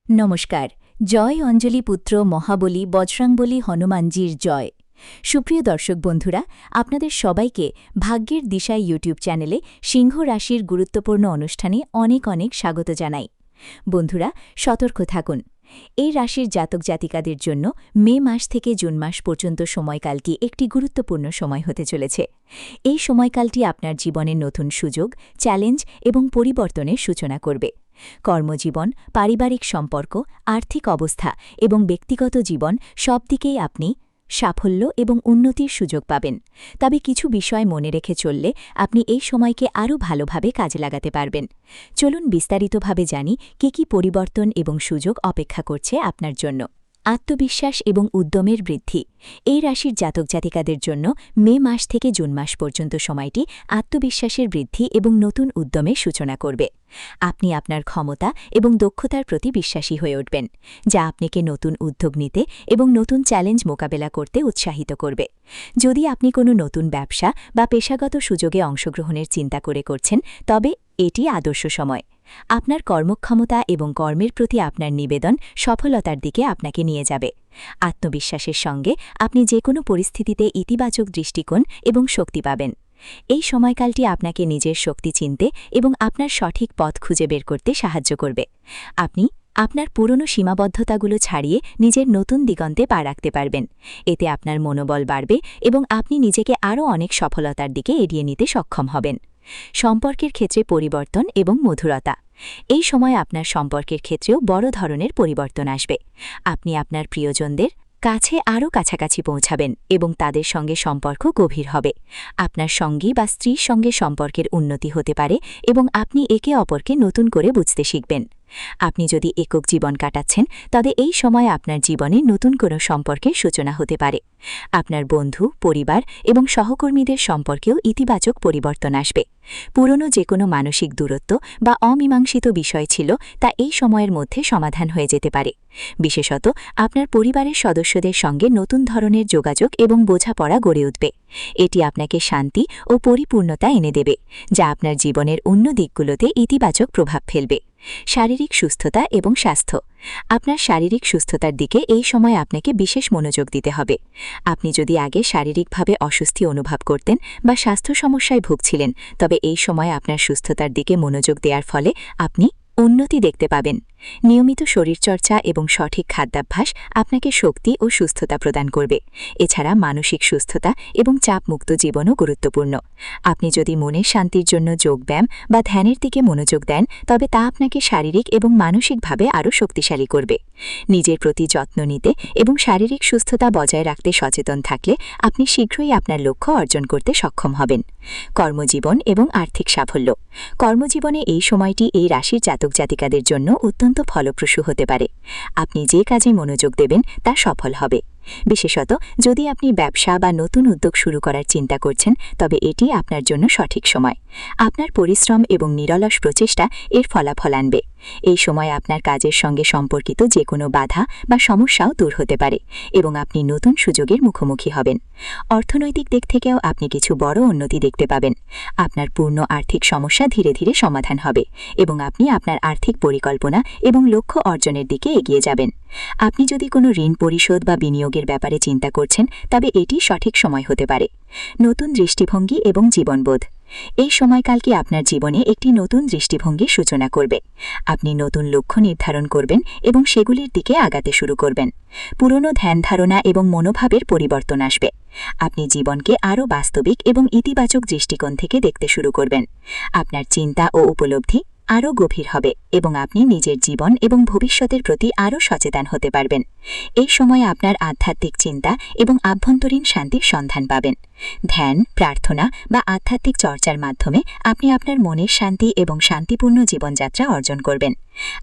নমস্কার। জয় অঞ্জলি পুত্র মহাবলী বজরাংবলী হনুমানজির জয়। সুপ্রিয় দর্শক বন্ধুরা, আপনাদের সবাইকে ভাগ্যের দিশায় ইউটিউব চ্যানেলে সিংহ রাশির গুরুত্বপূর্ণ অনুষ্ঠানে অনেক অনেক স্বাগত জানাই। বন্ধুরা, সতর্ক থাকুন। এই রাশির জাতক জাতিকাদের জন্য মে মাস থেকে জুন মাস পর্যন্ত সময়কালটি একটি গুরুত্বপূর্ণ সময় হতে চলেছে। এই সময়কালটি আপনার জীবনের নতুন সুযোগ, চ্যালেঞ্জ এবং পরিবর্তনের সূচনা করবে। কর্মজীবন, পারিবারিক সম্পর্ক, আর্থিক অবস্থা এবং ব্যক্তিগত জীবন সব দিকেই আপনি সাফল্য এবং উন্নতির সুযোগ পাবেন। তবে কিছু বিষয় মনে রেখে চললে আপনি এই সময়কে আরও ভালোভাবে কাজে লাগাতে পারবেন। চলুন বিস্তারিতভাবে জানি কী পরিবর্তন এবং সুযোগ অপেক্ষা করছে আপনার জন্য। আত্মবিশ্বাস এবং উদ্যমের বৃদ্ধি। এই রাশির জাতক জাতিকাদের জন্য মে মাস থেকে জুন মাস পর্যন্ত সময়টি আত্মবিশ্বাসের বৃদ্ধি এবং নতুন উদ্যমের সূচনা করবে। আপনি আপনার ক্ষমতা এবং দক্ষতার প্রতি বিশ্বাসী হয়ে উঠবেন, যা আপনাকে নতুন উদ্যোগ নিতে এবং নতুন চ্যালেঞ্জ মোকাবেলা করতে উৎসাহিত করবে। যদি আপনি কোনো নতুন ব্যবসা বা পেশাগত সুযোগে অংশগ্রহণের চিন্তা করছেন, তবে এটি আদর্শ সময়। আপনার কর্মক্ষমতা এবং কর্মের প্রতি আপনার নিবেদন সফলতার দিকে আপনাকে নিয়ে যাবে। আত্মবিশ্বাসের সঙ্গে আপনি যে কোনো পরিস্থিতিতে ইতিবাচক দৃষ্টিকোণ এবং শক্তি পাবেন। এই সময়কালটি আপনাকে নিজের শক্তি চিনতে এবং আপনার সঠিক পথ খুঁজে বের করতে সাহায্য করবে। আপনি আপনার পুরনো সীমাবদ্ধতাগুলো ছাড়িয়ে নিজের নতুন দিগন্তে পা রাখতে পারবেন। এতে আপনার মনোবল বাড়বে এবং আপনি নিজেকে আরও অনেক সফলতার দিকে এড়িয়ে নিতে সক্ষম হবেন। সম্পর্কের ক্ষেত্রে পরিবর্তন এবং মধুরতা। এই সময় আপনার সম্পর্কের ক্ষেত্রেও বড় ধরনের পরিবর্তন আসবে। আপনি আপনার প্রিয়জনদের কাছে আরও কাছাকাছি পৌঁছাবেন এবং তাদের সঙ্গে সম্পর্ক গভীর হবে। আপনার সঙ্গী বা স্ত্রীর সঙ্গে সম্পর্কের উন্নতি হতে পারে এবং আপনি একে অপরকে নতুন করে বুঝতে শিখবেন। আপনি যদি একক জীবন কাটাচ্ছেন, তবে এই সময় আপনার জীবনে নতুন কোনো সম্পর্কের সূচনা হতে পারে। আপনার বন্ধু, পরিবার এবং সহকর্মীদের সম্পর্কেও ইতিবাচক পরিবর্তন আসবে। পুরনো যে কোনো মানসিক দূরত্ব বা অমীমাংসিত বিষয় ছিল, তা এই সময়ের মধ্যে সমাধান হয়ে যেতে পারে। বিশেষত আপনার পরিবারের সদস্যদের সঙ্গে নতুন ধরনের যোগাযোগ এবং বোঝাপড়া গড়ে উঠবে। এটি আপনাকে শান্তি ও পরিপূর্ণতা এনে দেবে, যা আপনার জীবনের অন্য দিকগুলোতে ইতিবাচক প্রভাব ফেলবে। শারীরিক সুস্থতা এবং স্বাস্থ্য। আপনার শারীরিক সুস্থতার দিকে এই সময় আপনাকে বিশেষ মনোযোগ দিতে হবে। আপনি যদি আগে শারীরিকভাবে অস্বস্তি অনুভব করতেন বা স্বাস্থ্য সমস্যায় ভুগছিলেন, তবে এই সময় আপনার সুস্থতার দিকে মনোযোগ দেওয়ার ফলে আপনি উন্নতি দেখতে পাবেন। নিয়মিত শরীরচর্চা এবং সঠিক খাদ্যাভ্যাস আপনাকে শক্তি ও সুস্থতা প্রদান করবে। এছাড়া মানসিক সুস্থতা এবং চাপমুক্ত জীবনও গুরুত্বপূর্ণ। আপনি যদি মনের শান্তির জন্য যোগব্যায়াম বা ধ্যানের দিকে মনোযোগ দেন, তবে তা আপনাকে শারীরিক এবং মানসিকভাবে আরও শক্তিশালী করবে। নিজের প্রতি যত্ন নিতে এবং শারীরিক সুস্থতা বজায় রাখতে সচেতন থাকলে আপনি শীঘ্রই আপনার লক্ষ্য অর্জন করতে সক্ষম হবেন। কর্মজীবন এবং আর্থিক সাফল্য। কর্মজীবনে এই সময়টি এই রাশির জাতক জাতিকাদের জন্য অত্যন্ত ফলপ্রসূ হতে পারে। আপনি যে কাজে মনোযোগ দেবেন তা সফল হবে। বিশেষত যদি আপনি ব্যবসা বা নতুন উদ্যোগ শুরু করার চিন্তা করছেন, তবে এটি আপনার জন্য সঠিক সময়। আপনার পরিশ্রম এবং নিরলস প্রচেষ্টা এর ফলাফল আনবে। এই সময় আপনার কাজের সঙ্গে সম্পর্কিত যে কোনো বাধা বা সমস্যাও দূর হতে পারে এবং আপনি নতুন সুযোগের মুখোমুখি হবেন। অর্থনৈতিক দিক থেকেও আপনি কিছু বড় উন্নতি দেখতে পাবেন। আপনার পূর্ণ আর্থিক সমস্যা ধীরে ধীরে সমাধান হবে এবং আপনি আপনার আর্থিক পরিকল্পনা এবং লক্ষ্য অর্জনের দিকে এগিয়ে যাবেন। আপনি যদি কোনো ঋণ পরিশোধ বা বিনিয়োগের ব্যাপারে চিন্তা করছেন, তবে এটি সঠিক সময় হতে পারে। নতুন দৃষ্টিভঙ্গি এবং জীবনবোধ। এই সময়কালকে আপনার জীবনে একটি নতুন দৃষ্টিভঙ্গির সূচনা করবে। আপনি নতুন লক্ষ্য নির্ধারণ করবেন এবং সেগুলির দিকে আগাতে শুরু করবেন। পুরনো ধ্যান ধারণা এবং মনোভাবের পরিবর্তন আসবে। আপনি জীবনকে আরও বাস্তবিক এবং ইতিবাচক দৃষ্টিকোণ থেকে দেখতে শুরু করবেন। আপনার চিন্তা ও উপলব্ধি আরও গভীর হবে এবং আপনি নিজের জীবন এবং ভবিষ্যতের প্রতি আরও সচেতন হতে পারবেন। এই সময় আপনার আধ্যাত্মিক চিন্তা এবং আভ্যন্তরীণ শান্তির সন্ধান পাবেন। ধ্যান, প্রার্থনা বা আধ্যাত্মিক চর্চার মাধ্যমে আপনি আপনার মনের শান্তি এবং শান্তিপূর্ণ জীবনযাত্রা অর্জন করবেন।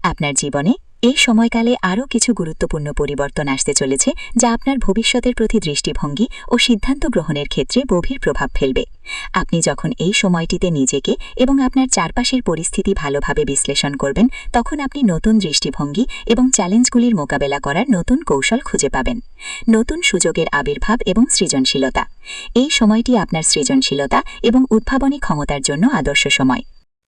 আপনার জীবনে এই সময়কালে আরও কিছু গুরুত্বপূর্ণ পরিবর্তন আসতে চলেছে, যা আপনার ভবিষ্যতের প্রতি দৃষ্টিভঙ্গি ও সিদ্ধান্ত গ্রহণের ক্ষেত্রে গভীর প্রভাব ফেলবে। আপনি যখন এই সময়টিতে নিজেকে এবং আপনার চারপাশের পরিস্থিতি ভালোভাবে বিশ্লেষণ করবেন, তখন আপনি নতুন দৃষ্টিভঙ্গি এবং চ্যালেঞ্জগুলির মোকাবেলা করার নতুন কৌশল খুঁজে পাবেন। নতুন সুযোগের আবির্ভাব এবং সৃজনশীলতা। এই সময়টি আপনার সৃজনশীলতা এবং উদ্ভাবনী ক্ষমতার জন্য আদর্শ সময়।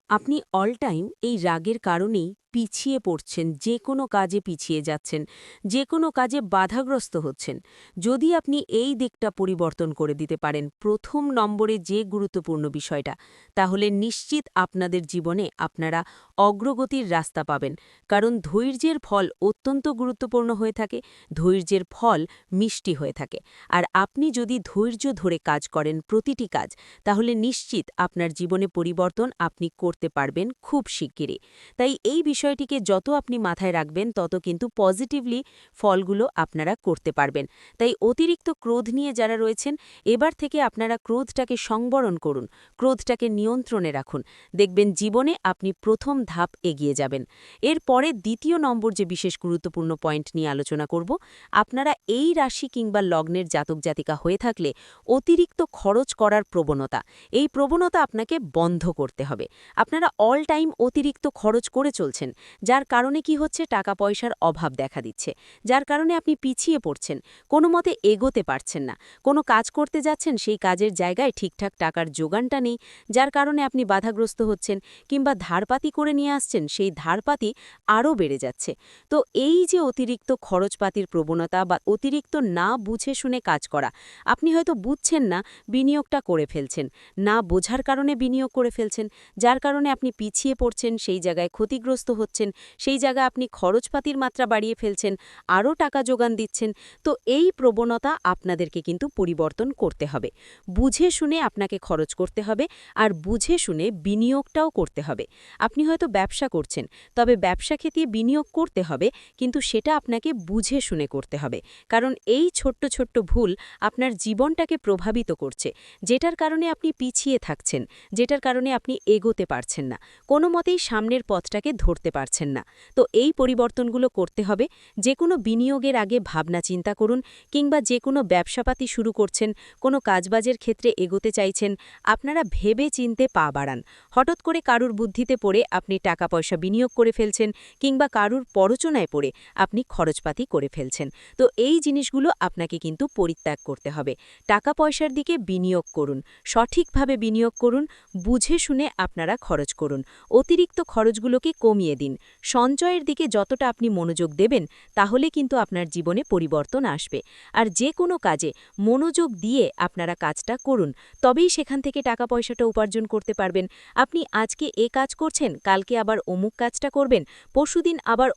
আপনি অল টাইম এই রাগের কারণেই পিছিয়ে পড়ছেন, যে কোনো কাজে পিছিয়ে যাচ্ছেন, যে কোনো কাজে বাধাগ্রস্ত হচ্ছেন, যদি আপনি এই দিকটা পরিবর্তন করে দিতে পারেন প্রথম নম্বরে যে গুরুত্বপূর্ণ বিষয়টা, তাহলে নিশ্চিত আপনাদের জীবনে আপনারা অগ্রগতির রাস্তা পাবেন। কারণ ধৈর্যের ফল অত্যন্ত গুরুত্বপূর্ণ হয়ে থাকে, ধৈর্যের ফল মিষ্টি হয়ে থাকে। আর আপনি যদি ধৈর্য ধরে কাজ করেন প্রতিটি কাজ, তাহলে নিশ্চিত আপনার জীবনে পরিবর্তন আপনি করতে পারবেন খুব শিগগিরই। তাই এই বিষয়টিকে যত আপনি মাথায় রাখবেন তত কিন্তু পজিটিভলি ফলগুলো আপনারা করতে পারবেন। তাই অতিরিক্ত ক্রোধ নিয়ে যারা রয়েছেন, এবার থেকে আপনারা ক্রোধটাকে সংবরণ করুন, ক্রোধটাকে নিয়ন্ত্রণে রাখুন। দেখবেন জীবনে আপনি প্রথম ধাপ এগিয়ে যাবেন। এরপরে দ্বিতীয় নম্বর যে বিশেষ গুরুত্বপূর্ণ পয়েন্ট নিয়ে আলোচনা করব, আপনারা এই রাশি কিংবা লগ্নের জাতক জাতিকা হয়ে থাকলে অতিরিক্ত খরচ করার প্রবণতা, এই প্রবণতা আপনাকে বন্ধ করতে হবে। আপনারা অল টাইম অতিরিক্ত খরচ করে চলছেন, যার কারণে কি হচ্ছে, টাকা পয়সার অভাব দেখা দিচ্ছে, যার কারণে আপনি পিছিয়ে পড়ছেন, কোনো মতে এগোতে পারছেন না। কোনো কাজ করতে যাচ্ছেন, সেই কাজের জায়গায় ঠিকঠাক টাকার যোগানটা নেই, যার কারণে আপনি বাধাগ্রস্ত হচ্ছেন, কিংবা ধারপাতি করে নিয়ে আসছেন, সেই ধারপাতি আরও বেড়ে যাচ্ছে। তো এই যে অতিরিক্ত খরচপাতির প্রবণতা বা অতিরিক্ত না বুঝে শুনে কাজ করা, আপনি হয়তো বুঝছেন না, বিনিয়োগটা করে ফেলছেন, না বোঝার কারণে বিনিয়োগ করে ফেলছেন, যার কারণে আপনি পিছিয়ে পড়ছেন, সেই জায়গায় ক্ষতিগ্রস্ত হচ্ছেন, সেই জায়গায় আপনি খরচপাতির মাত্রা বাড়িয়ে ফেলছেন, আরও টাকা যোগান দিচ্ছেন। তো এই প্রবণতা আপনাদেরকে কিন্তু পরিবর্তন করতে হবে। বুঝে শুনে আপনাকে খরচ করতে হবে, আর বুঝে শুনে বিনিয়োগটাও করতে হবে। আপনি হয়তো ব্যবসা করছেন, তবে ব্যবসা ক্ষেত্রে বিনিয়োগ করতে হবে, কিন্তু সেটা আপনাকে বুঝে শুনে করতে হবে। কারণ এই ছোট্ট ছোট্ট ভুল আপনার জীবনটাকে প্রভাবিত করছে, যেটার কারণে আপনি পিছিয়ে থাকছেন, যেটার কারণে আপনি এগোতে পারছেন না, কোনো মতেই সামনের পথটাকে ধরতে পারছেন না। তো এই পরিবর্তনগুলো করতে হবে। যে কোনো বিনিয়োগের আগে ভাবনা চিন্তা করুন, কিংবা যে কোনো ব্যবসাপাতি শুরু করছেন, কোনো কাজবাজের ক্ষেত্রে এগোতে চাইছেন, আপনারা ভেবে চিনতে পা বাড়ান। হঠাৎ করে কারুর বুদ্ধিতে পড়ে আপনি টাকা পয়সা বিনিয়োগ করে ফেলছেন, কিংবা কারুর প্ররোচনায় পড়ে আপনি খরচপাতি করে ফেলছেন। তো এই জিনিসগুলো আপনাকে কিন্তু পরিত্যাগ করতে হবে। টাকা পয়সার দিকে বিনিয়োগ করুন, সঠিকভাবে বিনিয়োগ করুন, বুঝে শুনে আপনারা খরচ করুন। অতিরিক্ত খরচগুলোকে কমিয়ে দিন। সঞ্চয়ের দিকে যতটা আপনি মনোযোগ দেবেন, তাহলে কিন্তু আপনার জীবনে পরিবর্তন আসবে। আর যে কোনো কাজে মনোযোগ দিয়ে আপনারা কাজটা করুন, তবেই সেখান থেকে টাকা পয়সাটা উপার্জন করতে পারবেন। আপনি আজকে এ কাজ করছেন, কালকে আবার অমুক কাজটা করবেন, পরশুদিন আবার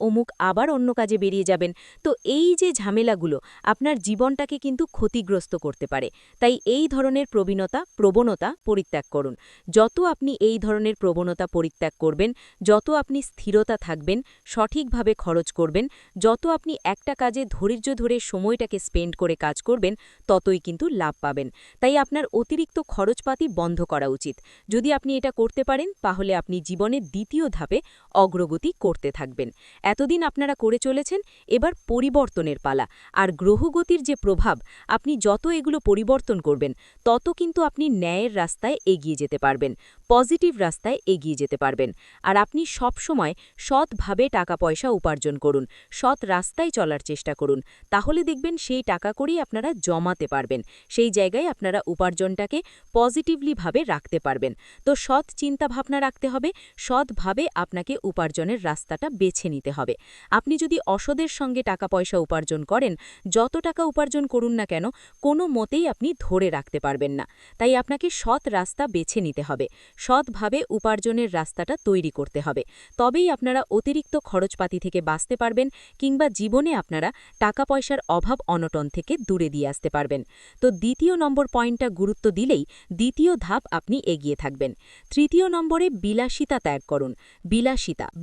আবার অন্য কাজে বেরিয়ে যাবেন। তো এই যে ঝামেলাগুলো আপনার জীবনটাকে কিন্তু ক্ষতিগ্রস্ত করতে পারে। তাই এই ধরনের প্রবণতা পরিত্যাগ করুন। যত আপনি এই ধরনের প্রবণতা পরিত্যাগ করবেন, যত আপনি স্থিরতা থাকবেন, সঠিকভাবে খরচ করবেন, যত আপনি একটা কাজে ধৈর্য ধরে সময়টাকে স্পেন্ড করে কাজ করবেন, ততই কিন্তু লাভ পাবেন। তাই আপনার অতিরিক্ত খরচপাতি বন্ধ করা উচিত। যদি আপনি এটা করতে পারেন, তাহলে আপনি জীবনের দ্বিতীয় ধাপে অগ্রগতি করতে থাকবেন। এতদিন আপনারা করে চলেছেন, এবার পরিবর্তনের পালা। আর গ্রহগতির যে প্রভাব, আপনি যত এগুলো পরিবর্তন করবেন, তত কিন্তু আপনি ন্যায়ের রাস্তায় এগিয়ে যেতে পারবেন, পজিটিভ রাস্তায় এগিয়ে যেতে পারবেন। আর আপনি সবসময় সৎভাবে টাকা পয়সা উপার্জন করুন, সৎ রাস্তায় চলার চেষ্টা করুন। তাহলে দেখবেন সেই টাকা করেই আপনারা জমাতে পারবেন, সেই জায়গায় আপনারা উপার্জনটাকে পজিটিভলিভাবে রাখতে পারবেন। তো সৎ চিন্তা ভাবনা রাখতে হবে, সৎভাবে আপনাকে উপার্জনের রাস্তাটা বেছে নিতে হবে। আপনি যদি অসদের সঙ্গে টাকা পয়সা উপার্জন করেন, যত টাকা উপার্জন করুন না কেন, কোনো মতেই আপনি ধরে রাখতে পারবেন না। তাই আপনাকে সৎ রাস্তা বেছে নিতে হবে, সৎভাবে উপার্জনের রাস্তাটা তৈরি করতে হবে। তবেই আপনারা অতিরিক্ত খরচপাতি থেকে বাঁচতে পারবেন, কিংবা জীবনে আপনারা টাকা পয়সার অভাব অনটন থেকে দূরে দিয়ে আসতে পারবেন। তো দ্বিতীয় নম্বর পয়েন্টটা গুরুত্ব দিলেই দ্বিতীয় ধাপ আপনি এগিয়ে থাকবেন। তৃতীয় নম্বরে বিলাসিতা ত্যাগ করুন।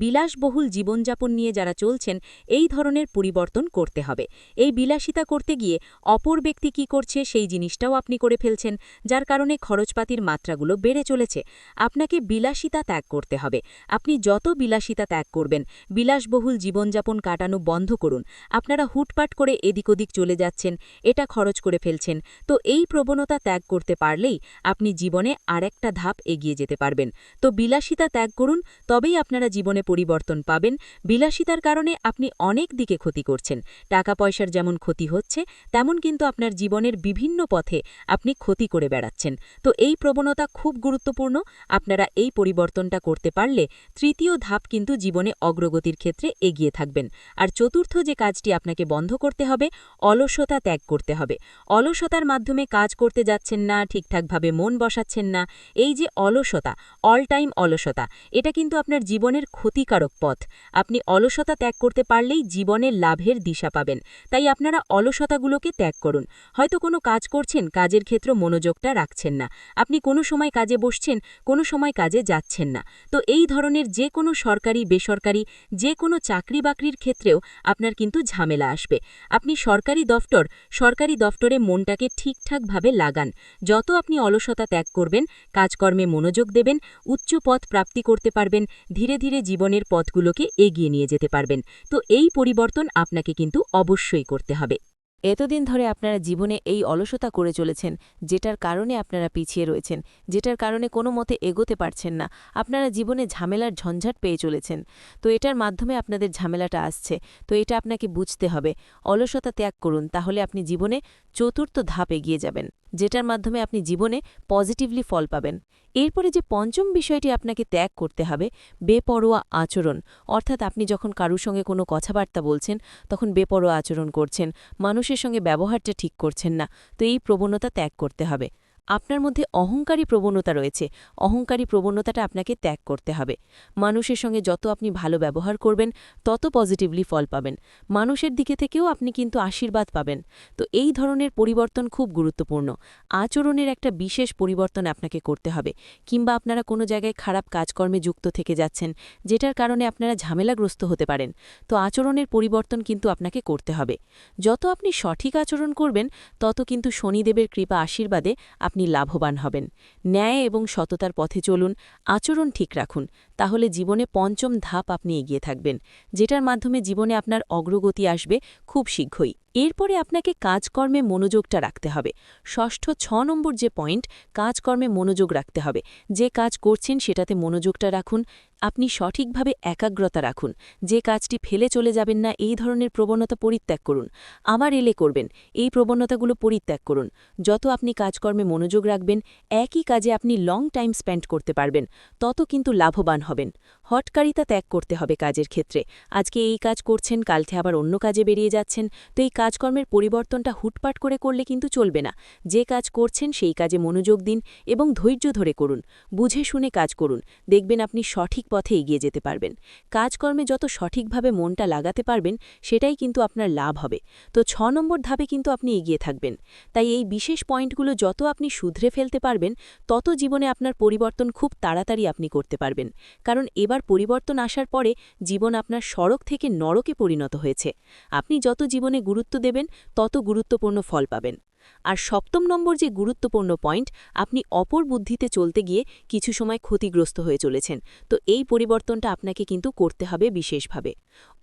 বিলাসবহুল জীবনযাপন নিয়ে যারা চলছেন, এই ধরনের পরিবর্তন করতে হবে। এই বিলাসিতা করতে গিয়ে অপর ব্যক্তি কি করছে, সেই জিনিসটাও আপনি করে ফেলছেন, যার কারণে খরচপাতির মাত্রাগুলো বেড়ে চলেছে। আপনাকে বিলাসিতা ত্যাগ করতে হবে। আপনি যত বিলাসিতা ত্যাগ করবেন, বিলাসবহুল জীবনযাপন কাটানো বন্ধ করুন। আপনারা হুটপাট করে এদিক ওদিক চলে যাচ্ছেন, এটা খরচ করে ফেলছেন। তো এই প্রবণতা ত্যাগ করতে পারলেই আপনি জীবনে আরেকটা ধাপ এগিয়ে যেতে পারবেন। তো বিলাসিতা ত্যাগ করুন, তবেই আপনারা জীবনে পরিবর্তন পাবেন। বিলাসিতার কারণে আপনি অনেক দিকে ক্ষতি করছেন। টাকা পয়সার যেমন ক্ষতি হচ্ছে, তেমন কিন্তু আপনার জীবনের বিভিন্ন পথে আপনি ক্ষতি করে বেড়াচ্ছেন। তো এই প্রবণতা খুব গুরুত্বপূর্ণ। আপনারা এই পরিবর্তনটা করতে পারলে তৃতীয় ধাপ কিন্তু জীবনে অগ্রগতির ক্ষেত্রে এগিয়ে থাকবেন। আর চতুর্থ যে কাজটি আপনাকে বন্ধ করতে হবে, অলসতা ত্যাগ করতে হবে। অলসতার মাধ্যমে কাজ করতে যাচ্ছেন না, ঠিকঠাকভাবে মন বসাচ্ছেন না, এই যে অলসতা, অল টাইম অলসতা, এটা কিন্তু আপনার জীবনের ক্ষতিকারক পথ। আপনি অলসতা ত্যাগ করতে পারলেই জীবনের লাভের দিশা পাবেন। তাই আপনারা অলসতাগুলোকে ত্যাগ করুন। হয়তো কোনো কাজ করছেন, কাজের ক্ষেত্রে মনোযোগটা রাখছেন না, আপনি কোনো সময় কাজে বসছেন, কোনো সময় কাজে যাচ্ছেন না। তো এই ধরনের যে কোনো সরকারি বেসরকারি যে কোনো চাকরি বাকরির ক্ষেত্রেও আপনার কিন্তু ঝামেলা আসবে। আপনি সরকারি দফতরে মনটাকে ঠিকঠাকভাবে লাগান। যত আপনি অলসতা ত্যাগ করবেন, কাজকর্মে মনোযোগ দেবেন, উচ্চ পদ প্রাপ্তি করতে পারবেন, ধীরে ধীরে জীবনের পথগুলোকে এগিয়ে নিয়ে যেতে পারবেন। তো এই পরিবর্তন আপনাকে কিন্তু অবশ্যই করতে হবে। এতদিন ধরে আপনারা জীবনে এই অলসতা করে চলেছেন, যেটার কারণে আপনারা পিছিয়ে রয়েছেন, যেটার কারণে কোনো মতে এগোতে পারছেন না, আপনারা জীবনে ঝামেলার ঝঞ্ঝাট পেয়ে চলেছেন। তো এটার মাধ্যমে আপনাদের ঝামেলাটা আসছে, তো এটা আপনাকে বুঝতে হবে। অলসতা ত্যাগ করুন, তাহলে আপনি জীবনে চতুর্থ ধাপ এগিয়ে যাবেন, যেটার মাধ্যমে আপনি জীবনে পজিটিভলি ফল পাবেন। এরপরে যে পঞ্চম বিষয়টি আপনাকে ত্যাগ করতে হবে, বেপরোয়া আচরণ। অর্থাৎ আপনি যখন কারুর সঙ্গে কোনো কথাবার্তা বলছেন, তখন বেপরোয়া আচরণ করছেন, মানুষের সঙ্গে ব্যবহারটা ঠিক করছেন না। তো এই প্রবণতা ত্যাগ করতে হবে। আপনার মধ্যে অহংকারী প্রবণতা রয়েছে, অহংকারী প্রবণতাটা আপনাকে ত্যাগ করতে হবে। মানুষের সঙ্গে যত আপনি ভালো ব্যবহার করবেন, তত পজিটিভলি ফল পাবেন। মানুষের দিকে থেকেও আপনি কিন্তু আশীর্বাদ পাবেন। তো এই ধরনের পরিবর্তন খুব গুরুত্বপূর্ণ। আচরণের একটা বিশেষ পরিবর্তন আপনাকে করতে হবে। কিংবা আপনারা কোনো জায়গায় খারাপ কাজকর্মে যুক্ত থেকে যাচ্ছেন, যেটার কারণে আপনারা ঝামেলাগ্রস্ত হতে পারেন। তো আচরণের পরিবর্তন কিন্তু আপনাকে করতে হবে। যত আপনি সঠিক আচরণ করবেন, তত কিন্তু শনিদেবের কৃপা আশীর্বাদে আপনি লাভবান হবেন। ন্যায় এবং সততার পথে চলুন, আচরণ ঠিক রাখুন, তাহলে জীবনে পঞ্চম ধাপ আপনি এগিয়ে থাকবেন, যেটার মাধ্যমে জীবনে আপনার অগ্রগতি আসবে খুব শীঘ্রই। এরপরে আপনাকে কাজকর্মে মনোযোগটা রাখতে হবে। ষষ্ঠ ৬ নম্বর যে পয়েন্ট, কাজকর্মে মনোযোগ রাখতে হবে। যে কাজ করছেন সেটাতে মনোযোগটা রাখুন, আপনি সঠিকভাবে একাগ্রতা রাখুন। যে কাজটি ফেলে চলে যাবেন না, এই ধরনের প্রবণতা পরিত্যাগ করুন। আবার এলে করবেন, এই প্রবণতাগুলো পরিত্যাগ করুন। যত আপনি কাজকর্মে মনোযোগ রাখবেন, একই কাজে আপনি লং টাইম স্পেন্ড করতে পারবেন, তত কিন্তু লাভবান হবেন। হটকারিতা ত্যাগ করতে হবে কাজের ক্ষেত্রে। আজকে এই কাজ করছেন, কালকে আবার অন্য কাজে বেরিয়ে যাচ্ছেন, তো এই কাজকর্মের পরিবর্তনটা হুটপাট করে করলে কিন্তু চলবে না। যে কাজ করছেন সেই কাজে মনোযোগ দিন এবং ধৈর্য ধরে করুন, বুঝে শুনে কাজ করুন, দেখবেন আপনি সঠিক পথে এগিয়ে যেতে পারবেন। কাজকর্মে যত সঠিকভাবে মনটা লাগাতে পারবেন, সেটাই কিন্তু আপনার লাভ হবে। তো ৬ নম্বর ধাপে কিন্তু আপনি এগিয়ে থাকবেন। তাই এই বিশেষ পয়েন্টগুলো যত আপনি শুধরে ফেলতে পারবেন, তত জীবনে আপনার পরিবর্তন খুব তাড়াতাড়ি আপনি করতে পারবেন। কারণ এবার পরিবর্তন আসার পরে জীবন আপনার সড়ক থেকে নরকে পরিণত হয়েছে। আপনি যত জীবনে গুরুত্ব দেবেন, তত গুরুত্বপূর্ণ ফল পাবেন। আর ৭ম নম্বর যে গুরুত্বপূর্ণ পয়েন্ট, আপনি অপর বুদ্ধিতে চলতে গিয়ে কিছু সময় ক্ষতিগ্রস্ত হয়ে চলেছেন। তো এই পরিবর্তনটা আপনাকে কিন্তু করতে হবে বিশেষভাবে।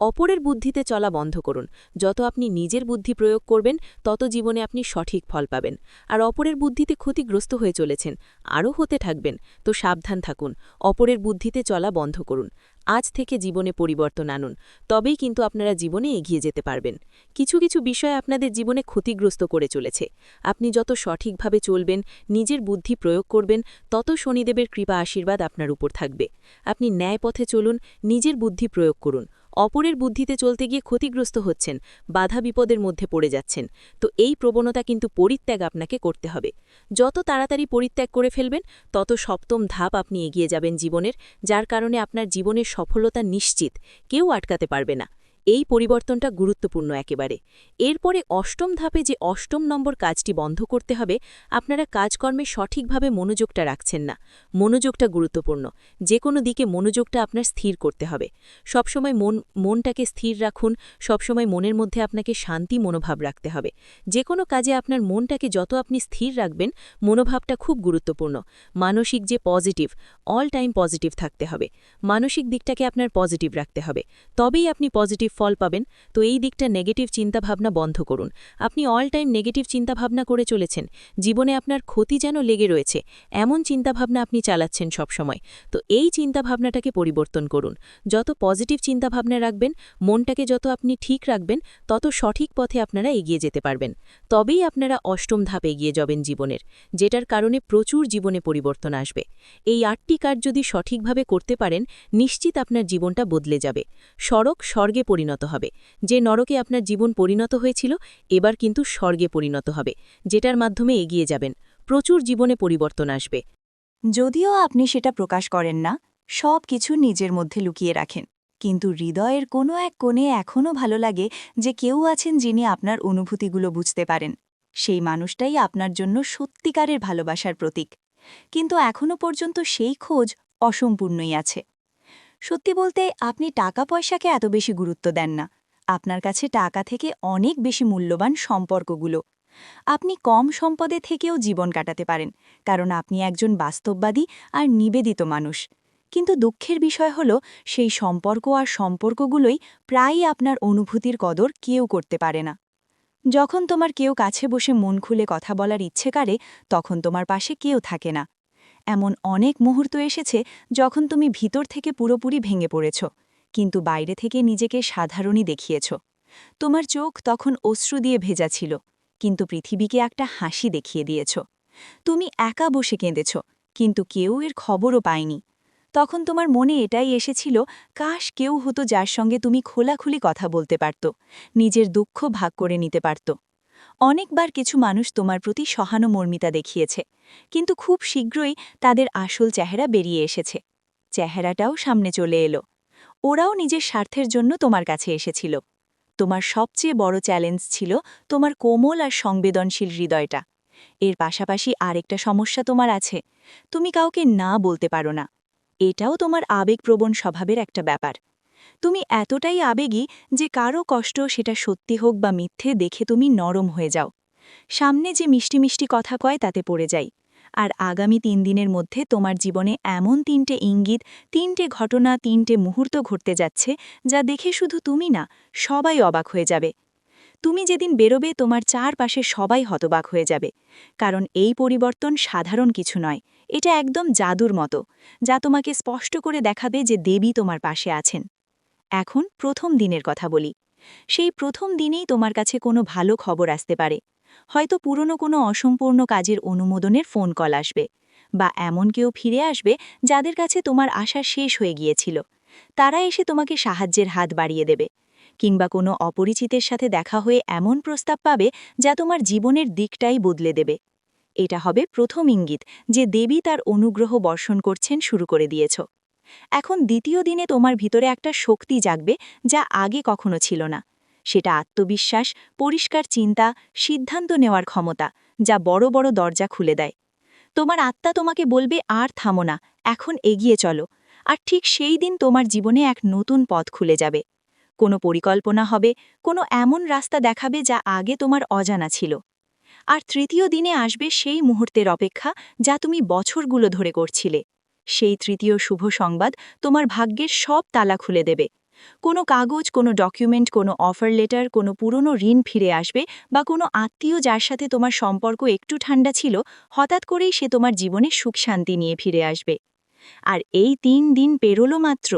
অপরের বুদ্ধিতে চলা বন্ধ করুন। যত আপনি নিজের বুদ্ধি প্রয়োগ করবেন, তত জীবনে আপনি সঠিক ফল পাবেন। আর অপরের বুদ্ধিতে ক্ষতিগ্রস্ত হয়ে চলেছেন, আরও হতে থাকবেন, তো সাবধান থাকুন। অপরের বুদ্ধিতে চলা বন্ধ করুন। আজ থেকে জীবনে পরিবর্তন আনুন, তবেই কিন্তু আপনারা জীবনে এগিয়ে যেতে পারবেন। কিছু কিছু বিষয় আপনাদের জীবনে ক্ষতিগ্রস্ত করে চলেছে। আপনি যত সঠিকভাবে চলবেন, নিজের বুদ্ধি প্রয়োগ করবেন, তত শনিদেবের কৃপা আশীর্বাদ আপনার উপর থাকবে। আপনি ন্যায় পথে চলুন, নিজের বুদ্ধি প্রয়োগ করুন। অপরের বুদ্ধিতে চলতে গিয়ে ক্ষতিগ্রস্ত হচ্ছেন, বাধা বিপদের মধ্যে পড়ে যাচ্ছেন, তো এই প্রবণতা কিন্তু পরিত্যাগ আপনাকে করতে হবে। যত তাড়াতাড়ি পরিত্যাগ করে ফেলবেন, তত ৭ম ধাপ আপনি এগিয়ে যাবেন জীবনের, যার কারণে আপনার জীবনের সফলতা নিশ্চিত, কেউ আটকাতে পারবে না। এই পরিবর্তনটা গুরুত্বপূর্ণ একেবারে। এরপরে ৮ম ধাপে যে ৮ম নম্বর কাজটি বন্ধ করতে হবে, আপনারা কাজকর্মে সঠিকভাবে মনোযোগটা রাখছেন না। মনোযোগটা গুরুত্বপূর্ণ। যে কোনো দিকে মনোযোগটা আপনার স্থির করতে হবে। সবসময় মনটাকে স্থির রাখুন, সবসময় মনের মধ্যে আপনাকে শান্তি মনোভাব রাখতে হবে। যে কোনো কাজে আপনার মনটাকে যত আপনি স্থির রাখবেন, মনোভাবটা খুব গুরুত্বপূর্ণ। মানসিক যে পজিটিভ, অল টাইম পজিটিভ থাকতে হবে। মানসিক দিকটাকে আপনার পজিটিভ রাখতে হবে, তবেই আপনি পজিটিভ ফল পাবেন, তো এই দিকটা নেগেটিভ চিন্তাভাবনা বন্ধ করুন। আপনি অল টাইম নেগেটিভ চিন্তাভাবনা করে চলেছেন, জীবনে আপনার ক্ষতি যেন লেগে রয়েছে এমন চিন্তাভাবনা আপনি চালাচ্ছেন সবসময়। তো এই চিন্তাভাবনাটাকে পরিবর্তন করুন। যত পজিটিভ চিন্তাভাবনা রাখবেন, মনটাকে যত আপনি ঠিক রাখবেন, তত সঠিক পথে আপনারা এগিয়ে যেতে পারবেন। তবেই আপনারা অষ্টম ধাপে এগিয়ে যাবেন জীবনের, যেটার কারণে প্রচুর জীবনে পরিবর্তন আসবে। এই 8টি কাজ যদি সঠিকভাবে করতে পারেন, নিশ্চিত আপনার জীবনটা বদলে যাবে। সড়ক স্বর্গে পরিণত হবে। যে নরকে আপনার জীবন পরিণত হয়েছিল, এবার কিন্তু স্বর্গে পরিণত হবে, যেটার মাধ্যমে এগিয়ে যাবেন। প্রচুর জীবনে পরিবর্তন আসবে। যদিও আপনি সেটা প্রকাশ করেন না, সব কিছু নিজের মধ্যে লুকিয়ে রাখেন, কিন্তু হৃদয়ের কোনো এক কোণে এখনও ভালো লাগে যে কেউ আছেন যিনি আপনার অনুভূতিগুলো বুঝতে পারেন। সেই মানুষটাই আপনার জন্য সত্যিকারের ভালোবাসার প্রতীক। কিন্তু এখনও পর্যন্ত সেই খোঁজ অসম্পূর্ণই আছে। সত্যি বলতে, আপনি টাকা পয়সাকে এত বেশি গুরুত্ব দেন না। আপনার কাছে টাকা থেকে অনেক বেশি মূল্যবান সম্পর্কগুলো। আপনি কম সম্পদে থেকেও জীবন কাটাতে পারেন, কারণ আপনি একজন বাস্তববাদী আর নিবেদিত মানুষ। কিন্তু দুঃখের বিষয় হল, সেই সম্পর্ক আর সম্পর্কগুলোই প্রায়ই আপনার অনুভূতির কদর কেউ করতে পারে না। যখন তোমার কেউ কাছে বসে মন খুলে কথা বলার ইচ্ছে করে, তখন তোমার পাশে কেউ থাকে না। এমন অনেক মুহূর্ত এসেছে যখন তুমি ভিতর থেকে পুরোপুরি ভেঙে পড়েছ, কিন্তু বাইরে থেকে নিজেকে সাধারণই দেখিয়েছ। তোমার চোখ তখন অশ্রু দিয়ে ভেজা ছিল, কিন্তু পৃথিবীকে একটা হাসি দেখিয়ে দিয়েছ। তুমি একা বসে কেঁদেছ, কিন্তু কেউ এর খবরও পায়নি। তখন তোমার মনে এটাই এসেছিল, কাশ কেউ হতো যার সঙ্গে তুমি খোলাখুলি কথা বলতে পারত, নিজের দুঃখ ভাগ করে নিতে পারত। অনেকবার কিছু মানুষ তোমার প্রতি সহানুমর্মিতা দেখিয়েছে, কিন্তু খুব শীঘ্রই তাদের আসল চেহারা বেরিয়ে এসেছে। চেহারাটাও সামনে চলে এলো। ওরাও নিজের স্বার্থের জন্য তোমার কাছে এসেছিল। তোমার সবচেয়ে বড় চ্যালেঞ্জ ছিল তোমার কোমল আর সংবেদনশীল হৃদয়টা। এর পাশাপাশি আরেকটা সমস্যা তোমার আছে, তুমি কাউকে না বলতে পারো না। এটাও তোমার আবেগপ্রবণ স্বভাবের একটা ব্যাপার। তুমি এতটাই আবেগী যে কারো কষ্ট, সেটা সত্যি হোক বা মিথ্যে, দেখে তুমি নরম হয়ে যাও। সামনে যে মিষ্টি মিষ্টি কথা কয় তাতে পড়ে যাই। আর আগামী 3 দিনের মধ্যে তোমার জীবনে এমন 3টে ইঙ্গিত, 3টে ঘটনা, 3টে মুহূর্ত ঘটতে যাচ্ছে, যা দেখে শুধু তুমি না, সবাই অবাক হয়ে যাবে। তুমি যেদিন বেরোবে, তোমার চারপাশে সবাই হতবাক হয়ে যাবে। কারণ এই পরিবর্তন সাধারণ কিছু নয়, এটা একদম জাদুর মতো, যা তোমাকে স্পষ্ট করে দেখাবে যে দেবী তোমার পাশে আছেন। এখন প্রথম দিনের কথা বলি। সেই প্রথম দিনেই তোমার কাছে কোনো ভালো খবর আসতে পারে। হয়তো পুরনো কোনো অসম্পূর্ণ কাজের অনুমোদনের ফোন কল আসবে, বা এমন কেউ ফিরে আসবে যাদের কাছে তোমার আশা শেষ হয়ে গিয়েছিল। তারা এসে তোমাকে সাহায্যের হাত বাড়িয়ে দেবে। কিংবা কোনো অপরিচিতের সাথে দেখা হয়ে এমন প্রস্তাব পাবে যা তোমার জীবনের দিকটাই বদলে দেবে। এটা হবে প্রথম ইঙ্গিত যে দেবী তার অনুগ্রহ বর্ষণ করছেন শুরু করে দিয়েছ। এখন দ্বিতীয় দিনে তোমার ভিতরে একটা শক্তি জাগবে যা আগে কখনো ছিল না। সেটা আত্মবিশ্বাস, পরিষ্কার চিন্তা, সিদ্ধান্ত নেওয়ার ক্ষমতা, যা বড় বড় দরজা খুলে দেয়। তোমার আত্মা তোমাকে বলবে, আর থামো না, এখন এগিয়ে চলো। আর ঠিক সেই দিন তোমার জীবনে এক নতুন পথ খুলে যাবে। কোনো পরিকল্পনা হবে, কোনো এমন রাস্তা দেখাবে যা আগে তোমার অজানা ছিল। আর তৃতীয় দিনে আসবে সেই মুহূর্তের অপেক্ষা যা তুমি বছরগুলো ধরে করছিলে। সেই তৃতীয় শুভ সংবাদ তোমার ভাগ্যের সব তালা খুলে দেবে। কোনো কাগজ, কোনো ডকুমেন্ট, কোনো অফার লেটার, কোনো পুরনো ঋণ ফিরে আসবে, বা কোনো আত্মীয় যার সাথে তোমার সম্পর্ক একটু ঠান্ডা ছিল, হঠাৎ করেই সে তোমার জীবনে সুখ শান্তি নিয়ে ফিরে আসবে। আর এই 3 দিন পেরোলো মাত্র,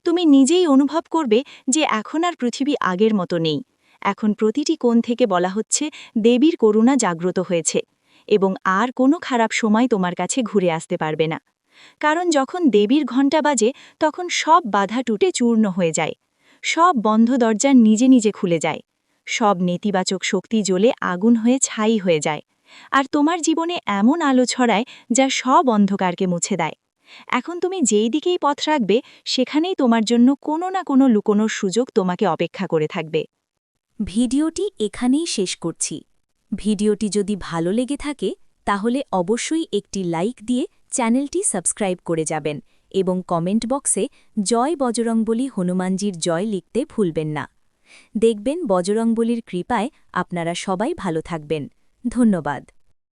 তুমি নিজেই অনুভব করবে যে এখন আর পৃথিবী আগের মতো নেই। এখন প্রতিটি কোণ থেকে বলা হচ্ছে দেবীর করুণা জাগ্রত হয়েছে, এবং আর কোনো খারাপ সময় তোমার কাছে ঘুরে আসতে পারবে না। কারণ যখন দেবীর ঘণ্টা বাজে, তখন সব বাধা টুটে চূর্ণ হয়ে যায়। সব বন্ধ দরজা নিজে নিজে খুলে যায়। সব নেতিবাচক শক্তি জ্বলে আগুন হয়ে ছাই হয়ে যায়। আর তোমার জীবনে এমন আলো ছড়ায় যা সব অন্ধকারকে মুছে দেয়। এখন তুমি যেই দিকেই পথ রাখবে, সেখানেই তোমার জন্য কোনো না কোনো লুকোনোর সুযোগ তোমাকে অপেক্ষা করে থাকবে। ভিডিওটি এখানেই শেষ করছি। ভিডিওটি যদি ভালো লেগে থাকে, তাহলে অবশ্যই একটি লাইক দিয়ে চ্যানেলটি সাবস্ক্রাইব করে যাবেন, এবং কমেন্ট বক্সে জয় বজরংবলী হনুমানজির জয় লিখতে ভুলবেন না। দেখবেন বজরংবলীর কৃপায় আপনারা সবাই ভালো থাকবেন। ধন্যবাদ।